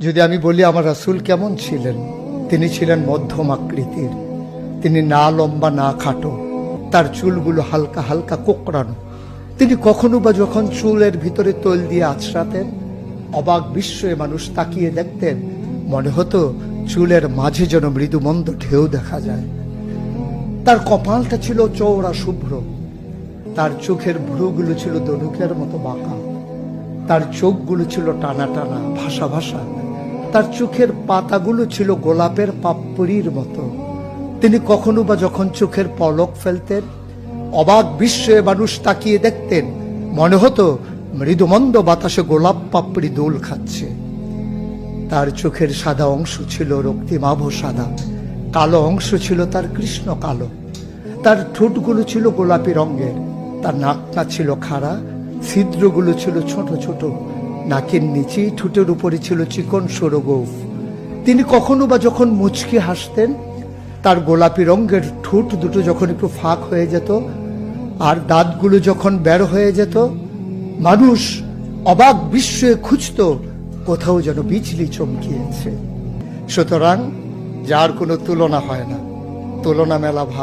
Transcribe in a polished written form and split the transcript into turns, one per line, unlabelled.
যদি আমি বলি আমার রাসূল কেমন ছিলেন, তিনি ছিলেন মধ্যম আকৃতির। তিনি না লম্বা না খাটো, তার চুলগুলো হালকা হালকা কোঁকড়ানো। তিনি কখনো বা যখন চুলের ভিতরে তৈল দিয়ে আছড়াতেন, অবাক বিস্ময়ে মানুষ তাকিয়ে দেখতেন, মনে হতো চুলের মাঝে যেন মৃদুমন্দ ঢেউ দেখা যায়। তার কপালটা ছিল চওড়া শুভ্র, তার চোখের ভ্রুগুলো ছিল ধনুকের মতো বাঁকা, তার চোখগুলো ছিল টানা টানা ভাসা ভাসা, তার চোখের পাতাগুলো ছিল গোলাপের পাপড়ির মতো। তিনি কখনো বা যখন চোখের পলক ফেলতেন, অবাক বিস্ময়ে মানুষ তাকিয়ে দেখতেন, মনে হতো মৃদুমন্দ বাতাসে গোলাপ পাপড়ি দোল খাচ্ছে। তার চোখের সাদা অংশ ছিল রক্তিমাভ সাদা, কালো অংশ ছিল তার কৃষ্ণ কালো। তার ঠোঁটগুলো ছিল গোলাপি রঙের, তার নাকটা ছিল খাড়া, ছিদ্রগুলো ছিল ছোট ছোট, নাকের নিচে ঠোঁটের উপরে ছিল চিকন সরু গোঁফ। তিনি কখনো বা যখন মুচকি হাসতেন, তার গোলাপি রঙের ঠোঁট দুটো যখন একটু ফাঁক হয়ে যেত আর দাঁতগুলো যখন বের হয়ে যেত, মানুষ অবাক বিস্ময়ে খুঁজত কোথাও যেন বিজলি চমকিয়েছে। সুতরাং যার কোনো তুলনা হয় না, তুলনা মেলা ভার।